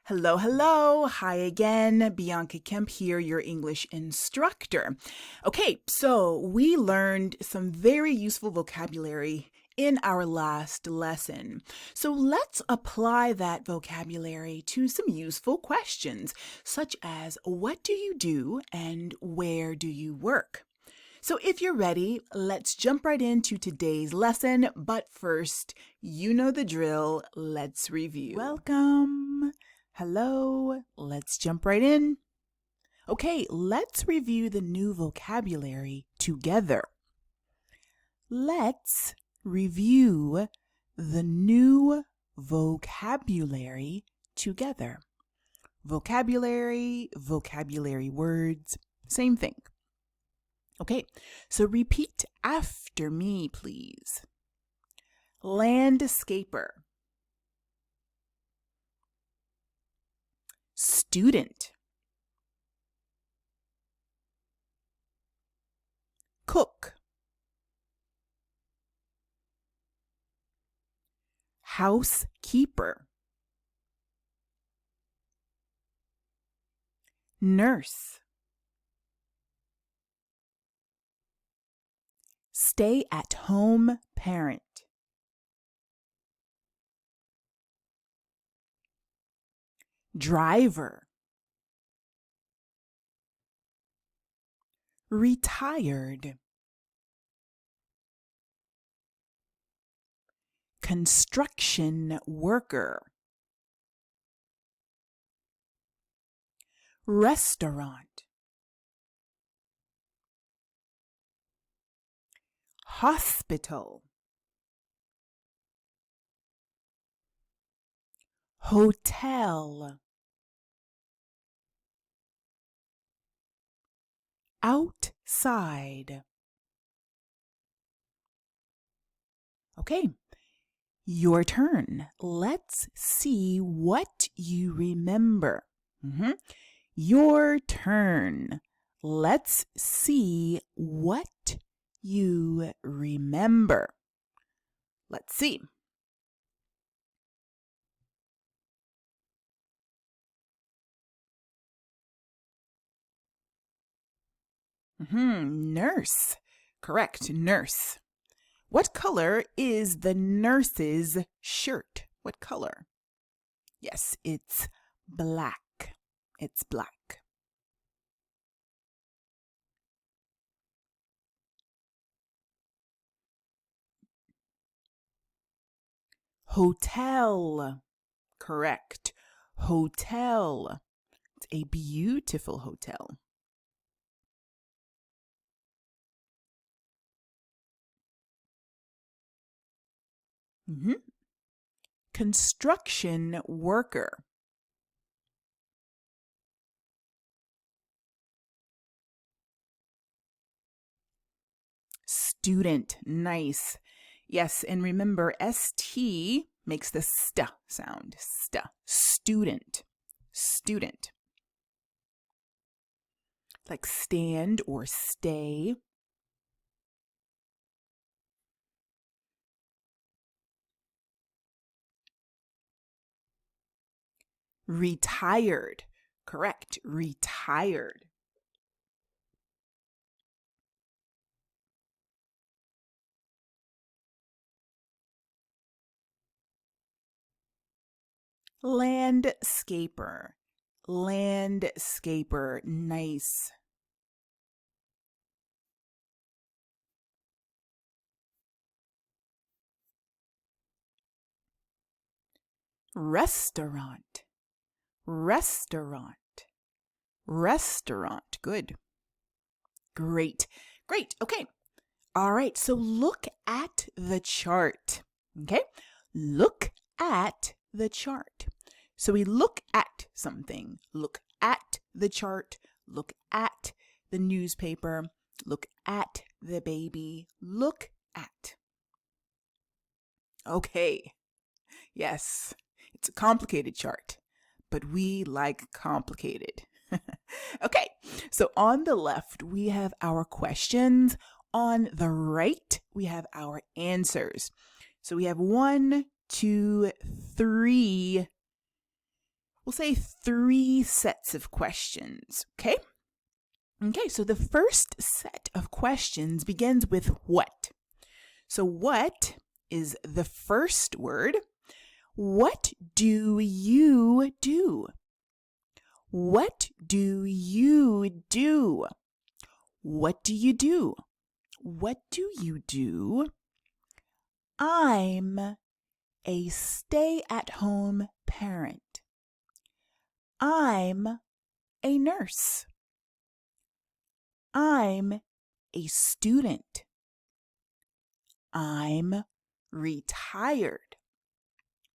Hello, hello. Hi again. Bianca Kemp here, your English instructor. Okay, so we learned some very useful vocabulary in our last lesson. So let's apply that vocabulary to some useful questions, such as what do you do and where do you work? So if you're ready, let's jump right into today's lesson. But first, you know the drill. Let's review. Welcome. Hello. Let's jump right in. Okay, let's review the new vocabulary together. Let's review the new vocabulary together. Vocabulary, vocabulary words, same thing. Okay, so repeat after me, please. Landscaper. Student. Cook. Housekeeper. Nurse. Stay-at-home parent. Driver. Retired. Construction worker. Restaurant. Hospital. Hotel. Outside. Okay, your turn. Let's see what you remember. Your turn. Let's see what you remember. Let's see. Nurse. Correct, nurse. What color is the nurse's shirt? What color? Yes, it's black. It's black. Hotel. Correct. Hotel. It's a beautiful hotel. Construction worker. Student. Nice. Yes, and remember, ST makes the st sound. St. Student. Student. Like stand or stay. Retired. Correct. Retired. Landscaper. Landscaper. Nice. Restaurant. Restaurant. Restaurant. Good. Great. Great. Okay. All right. So look at the chart. Okay. Look at the chart. So we look at something. Look at the chart. Look at the newspaper. Look at the baby. Look at. Okay. Yes. It's a complicated chart, but we like complicated. Okay, so on the left, we have our questions. On the right, we have our answers. So we have 1, 2, 3. we'll say 3 sets of questions, okay? Okay, so the first set of questions begins with what. So what is the first word. What do you do? What do you do? What do you do? What do you do? I'm a stay-at-home parent. I'm a nurse. I'm a student. I'm retired.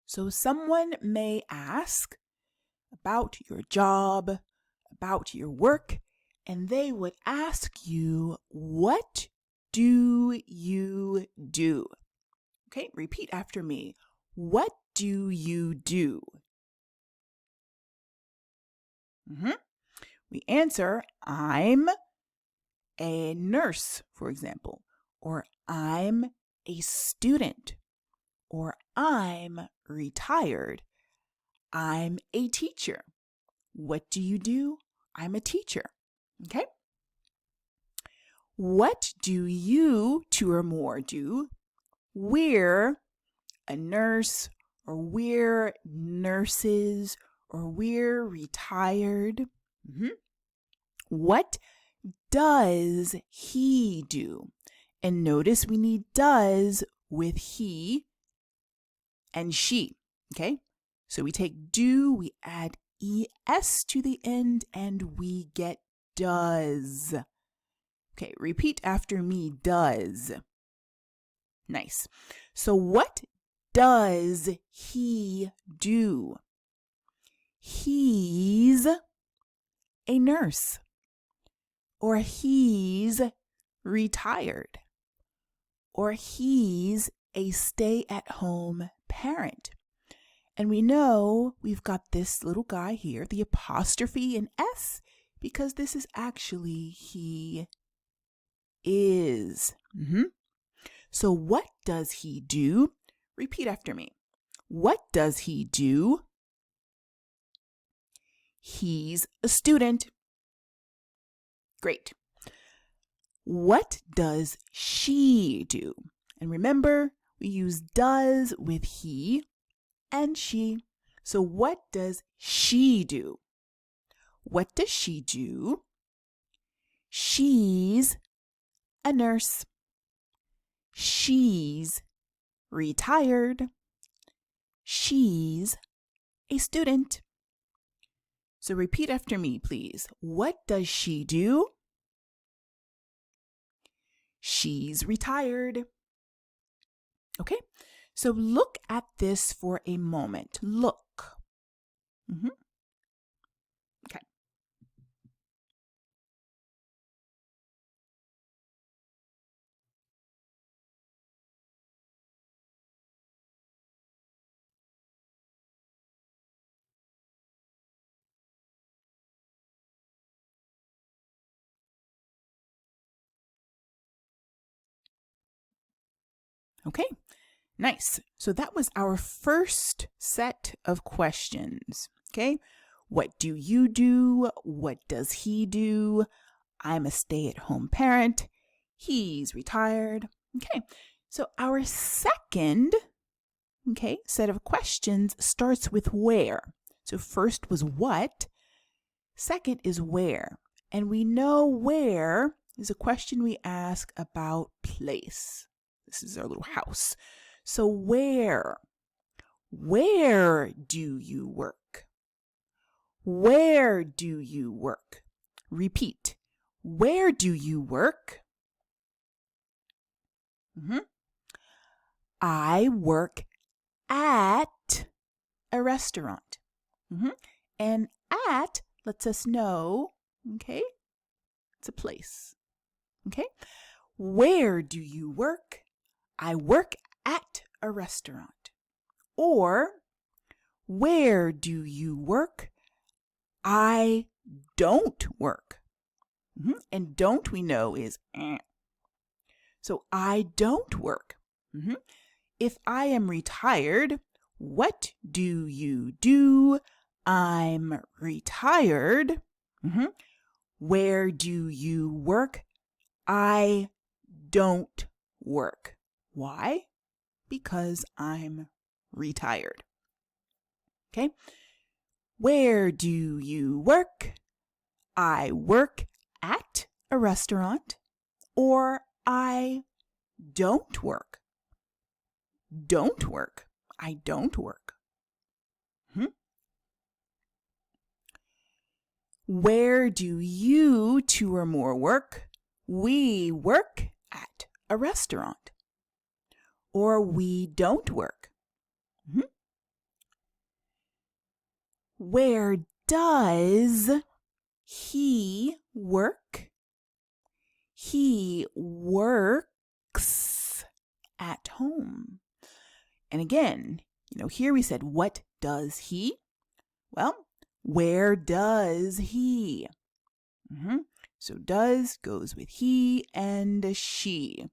So someone may ask about your job, about your work, and they would ask you, what do you do? Okay, repeat after me. What do you do? We answer, I'm a nurse, for example, or I'm a student, or I'm retired. I'm a teacher. What do you do? I'm a teacher. Okay? What do you, 2 or more, do? We're a nurse, or we're nurses, or we're retired. What does he do? And notice we need does with he and she. Okay? So we take do, we add es to the end, and we get does. Okay, repeat after me, does. Nice. So what does he do? He's a nurse, or he's retired, or he's a stay-at-home parent. And we know we've got this little guy here, the apostrophe in S, because this is actually he is. So what does he do? Repeat after me. What does he do? He's a student. Great. What does she do? And remember, we use does with he and she. So what does she do? What does she do? She's a nurse. She's retired. She's a student. So repeat after me, please. What does she do? She's retired. Okay, so look at this for a moment. Look. Okay. Okay, nice. So that was our first set of questions. Okay, what do you do? What does he do? I'm a stay-at-home parent. He's retired. Okay, so our second, set of questions starts with where. So first was what. Second is where. And we know where is a question we ask about place. This is our little house. So where do you work? Where do you work? Repeat. Where do you work? I work at a restaurant. And at lets us know, it's a place. Where do you work? I work at a restaurant. Or, where do you work? I don't work. And don't we know is So I don't work. If I am retired, what do you do? I'm retired. Where do you work? I don't work. Why? Because I'm retired. Okay. Where do you work? I work at a restaurant. Or I don't work. Don't work. I don't work. Where do you two or more work? We work at a restaurant. Or we don't work. Where does he work? He works at home. And again, here we said, what does he? Well, where does he? So does goes with he and she.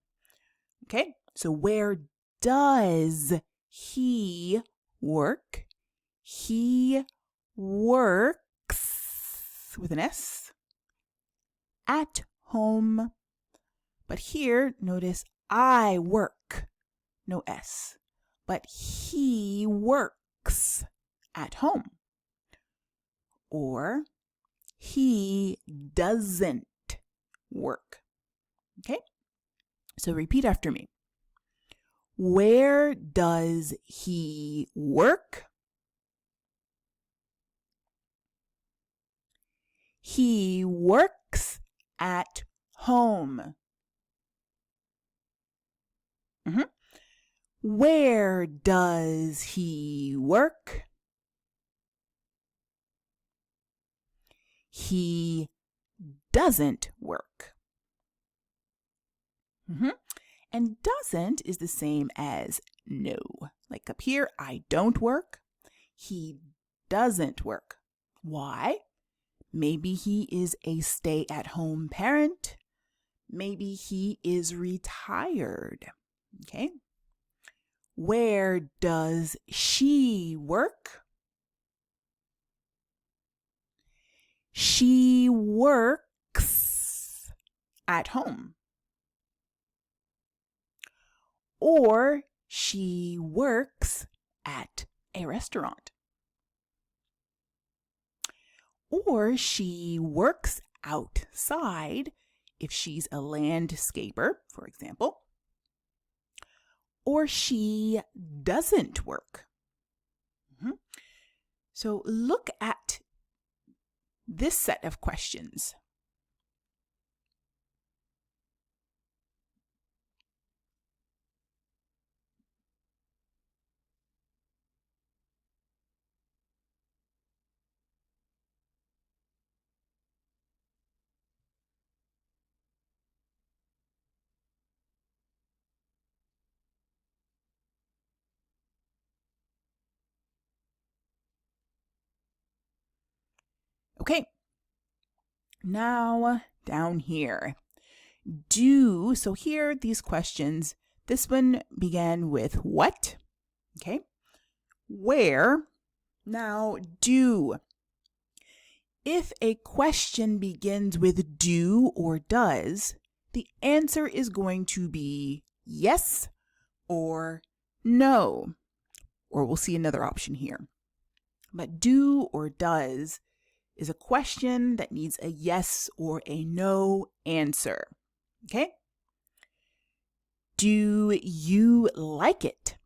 Okay, so where does he work? He works with an S at home. But here, notice I work, no S. But he works at home. Or he doesn't work. Okay? So repeat after me. Where does he work? He works at home. Where does he work? He doesn't work. And doesn't is the same as no. Like up here, I don't work. He doesn't work. Why? Maybe he is a stay-at-home parent. Maybe he is retired. Okay. Where does she work? She works at home. Or she works at a restaurant. Or she works outside if she's a landscaper, for example. Or she doesn't work. So look at this set of questions. Okay, now down here. Do, so here these questions, this one began with what? Okay. Where? Now do. If a question begins with do or does, the answer is going to be yes or no. Or we'll see another option here. But do or does is a question that needs a yes or a no answer. Okay? Do you like it?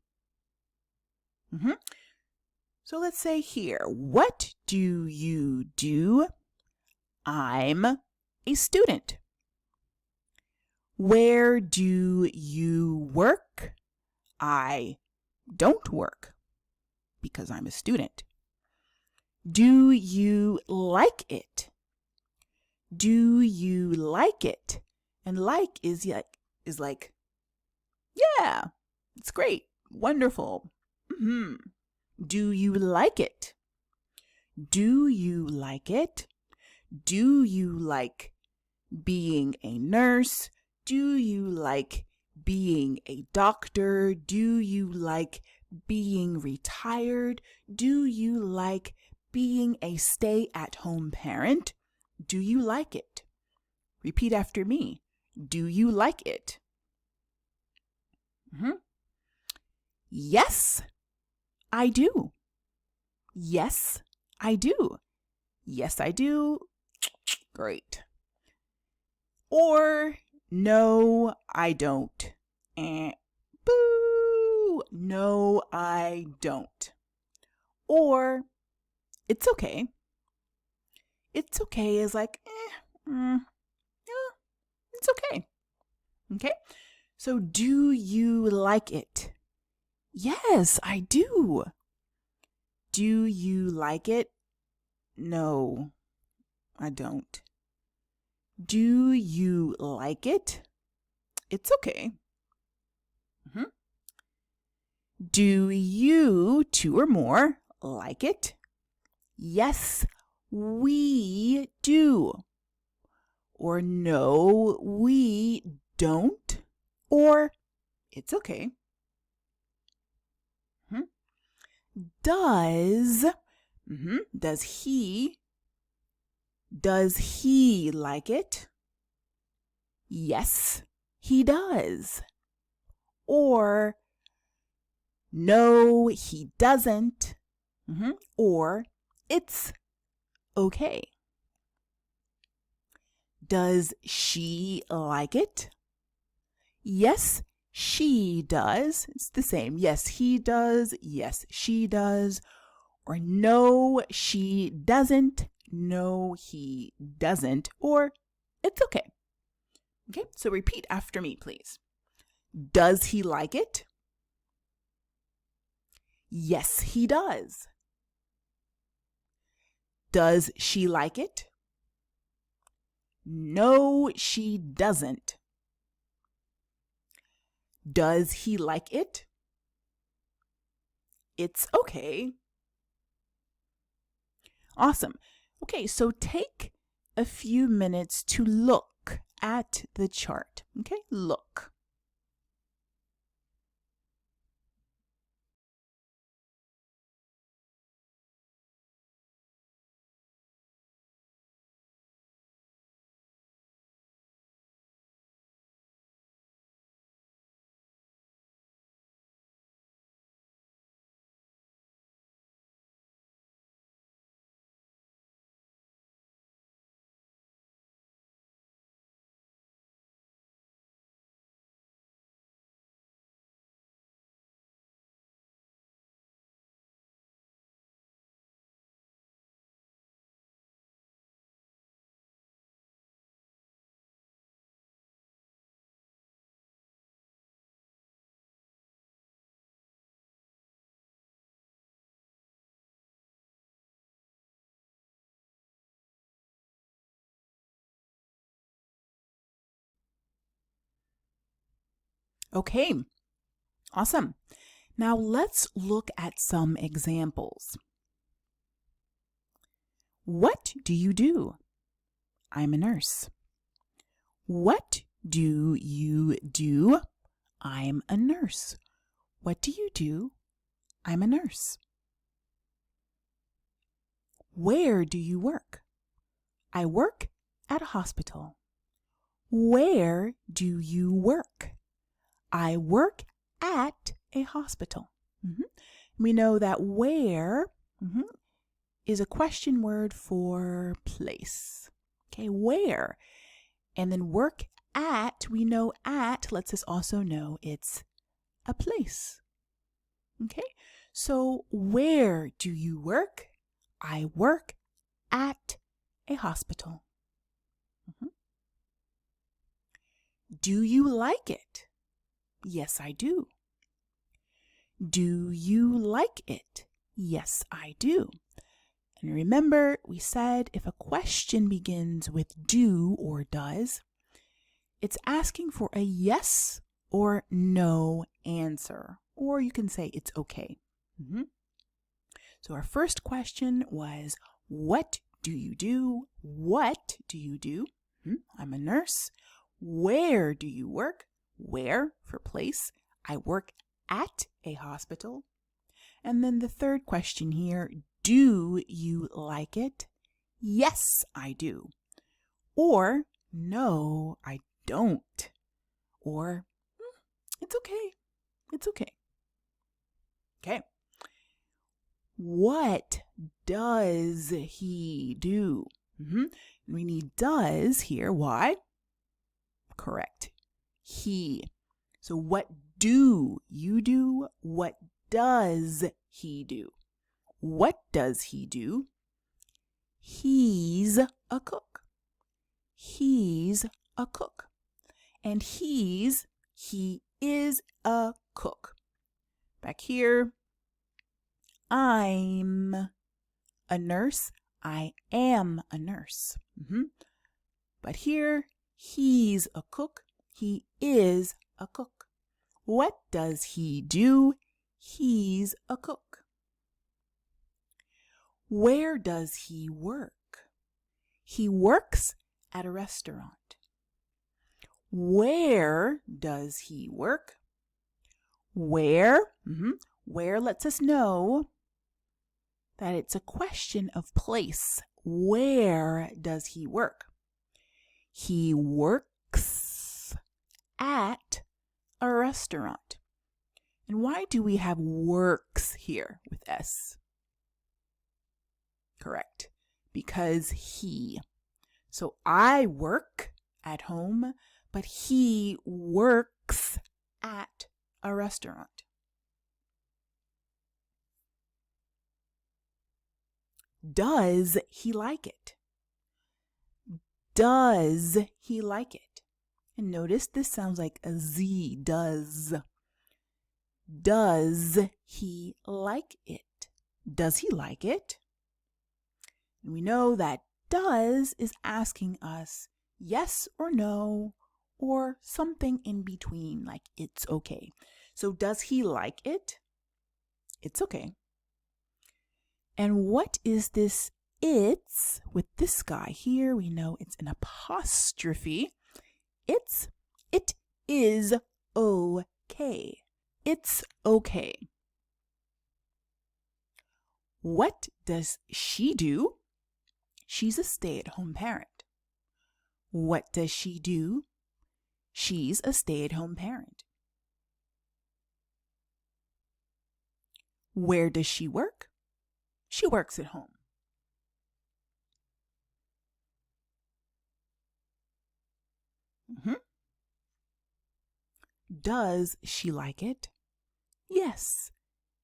So let's say here, what do you do? I'm a student. Where do you work? I don't work because I'm a student. Do you like it? Do you like it? And like is like, yeah, it's great, wonderful. Do you like it? Do you like it? Do you like being a nurse? Do you like being a doctor? Do you like being retired? Do you like being a stay-at-home parent, do you like it? Repeat after me. Do you like it? Yes, I do. Yes, I do. Yes, I do. Great. Or, no, I don't. Boo! No, I don't. Or, it's okay. It's okay is like, yeah, it's okay. Okay? So, do you like it? Yes, I do. Do you like it? No, I don't. Do you like it? It's okay. Do you, two or more, like it? Yes, we do. Or no, we don't. Or it's okay. Does he like it? Yes, he does. Or no, he doesn't. Or it's okay. Does she like it? Yes, she does. It's the same. Yes, he does. Yes, she does. Or no, she doesn't. No, he doesn't. Or it's okay. Okay, so repeat after me, please. Does he like it? Yes, he does. Does she like it? No, she doesn't. Does he like it? It's okay. Awesome. Okay, so take a few minutes to look at the chart. Okay, look. Okay, awesome. Now let's look at some examples. What do you do? I'm a nurse. What do you do? I'm a nurse. What do you do? I'm a nurse. Where do you work? I work at a hospital. Where do you work? I work at a hospital. We know that where is a question word for place. Okay, where. And then work at, we know at lets us also know it's a place. Okay, so where do you work? I work at a hospital. Do you like it? Yes, I do. Do you like it? Yes, I do. And remember, we said if a question begins with do or does, it's asking for a yes or no answer. Or you can say it's okay. So our first question was, what do you do? What do you do? I'm a nurse. Where do you work? Where for place. I work at a hospital. And then the third question here, do you like it? Yes, I do. Or, no, I don't. Or, it's okay. It's okay. Okay. What does he do? We need does here. Why? Correct. He. So what do you do? What does he do? What does he do? He's a cook. He's a cook. And he is a cook. Back here, I'm a nurse. I am a nurse. But here, he's a cook. He is a cook. What does he do? He's a cook. Where does he work? He works at a restaurant. Where does he work? Where? Where lets us know that it's a question of place. Where does he work? He works at a restaurant. And why do we have works here with S? Correct. Because he. So I work at home, but he works at a restaurant. Does he like it? Does he like it? And notice this sounds like a Z, does. Does he like it? Does he like it? And we know that does is asking us yes or no, or something in between, like it's okay. So does he like it? It's okay. And what is this it's with this guy here? We know it's an apostrophe. It is okay. It's okay. What does she do? She's a stay-at-home parent. What does she do? She's a stay-at-home parent. Where does she work? She works at home. Does she like it? Yes,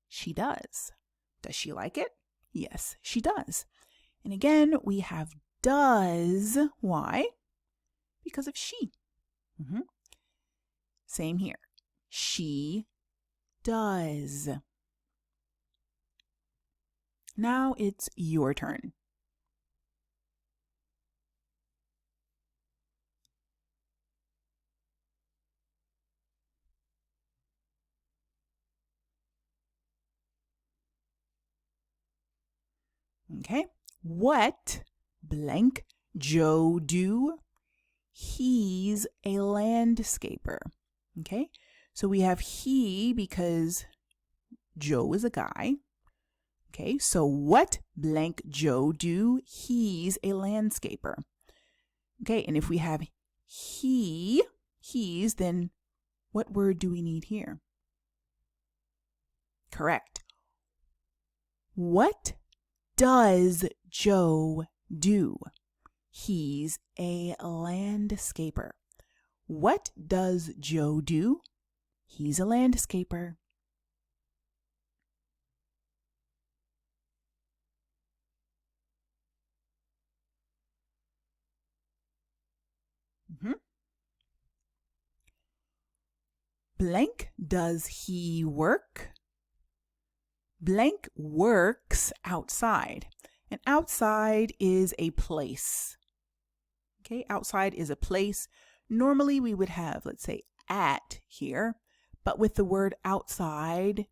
she does. Does she like it? Yes, she does. And again, we have does. Why? Because of she. Same here. She does. Now it's your turn. Okay. What blank Joe do? He's a landscaper. Okay. So we have he because Joe is a guy. Okay. So what blank Joe do? He's a landscaper. Okay. And if we have he's, then what word do we need here? Correct. What does Joe do? He's a landscaper. What does Joe do? He's a landscaper. Blank, does he work? Blank works outside. And outside is a place. Okay, outside is a place. Normally we would have, let's say, at here. But with the word outside,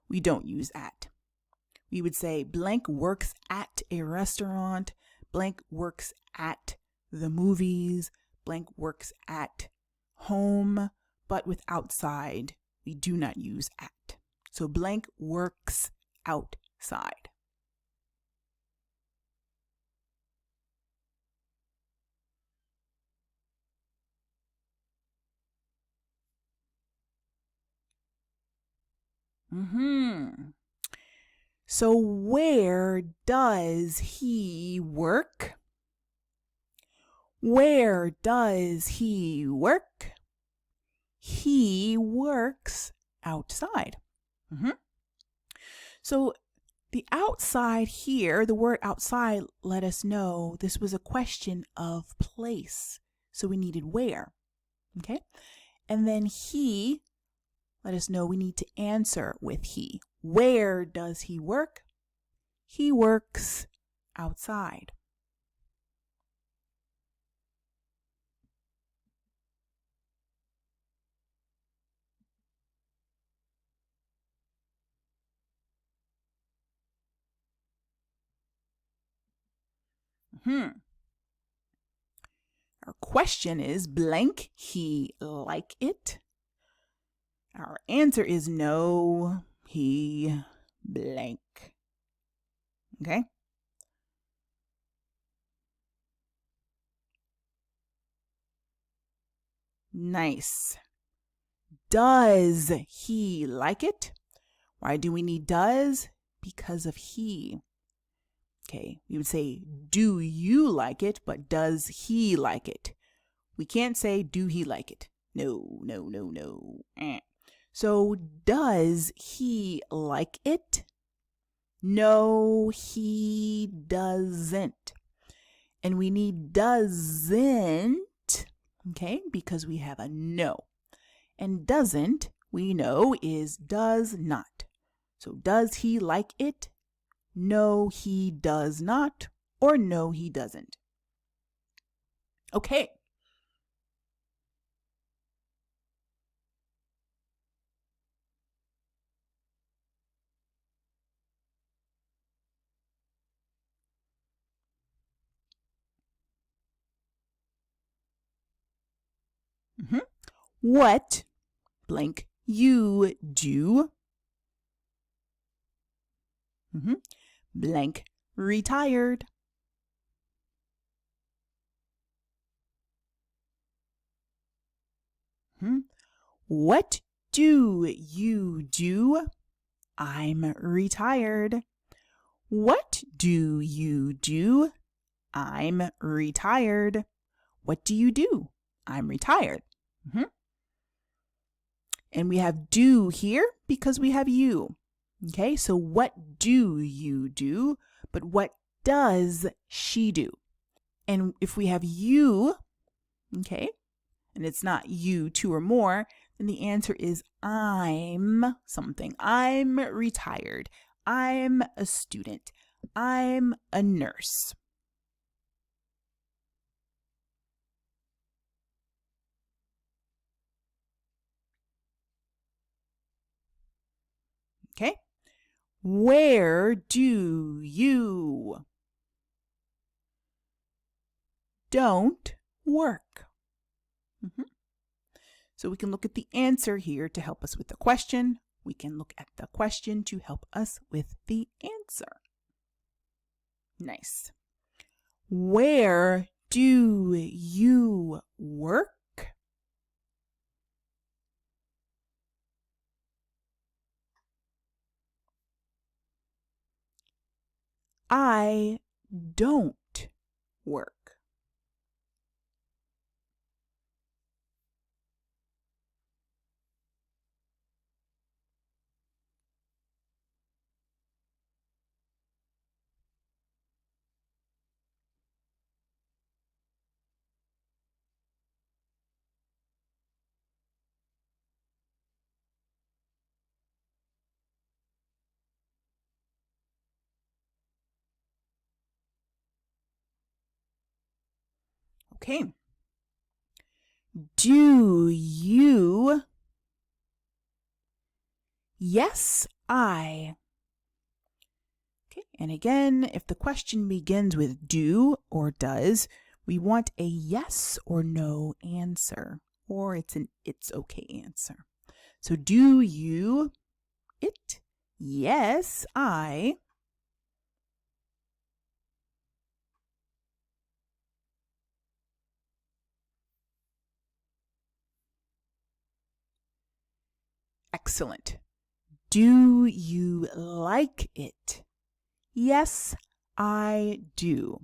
we don't use at. We would say blank works at a restaurant. Blank works at the movies. Blank works at home. But with outside, we do not use at. So blank works outside. So where does he work? Where does he work? He works outside. So the outside here, the word outside let us know this was a question of place. So we needed where. Okay? And then he let us know we need to answer with he. Where does he work? He works outside. Our question is blank, he like it? Our answer is no, he blank. Okay? Nice. Does he like it? Why do we need does? Because of he. Okay, we would say, do you like it? But does he like it? We can't say, do he like it? No, no, no, no. So, does he like it? No, he doesn't. And we need doesn't, okay, because we have a no. And doesn't, we know, is does not. So, does he like it? No, he does not, or no, he doesn't. Okay. What blank you do blank retired. What do you do? I'm retired. What do you do? I'm retired. What do you do? I'm retired. And we have do here because we have you. Okay, so what do you do? But what does she do? And if we have you, okay, and it's not you, two or more, then the answer is I'm something. I'm retired. I'm a student. I'm a nurse. Okay? Where do you don't work? So we can look at the answer here to help us with the question. We can look at the question to help us with the answer. Nice. Where do you work? I don't work. Okay. Do you? Yes, I. Okay, and again, if the question begins with do or does, we want a yes or no answer, or it's an it's okay answer. So do you? It? Yes, I. Excellent. Do you like it? Yes, I do.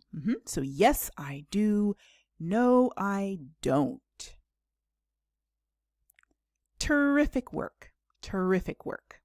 So yes, I do. No, I don't. Terrific work. Terrific work.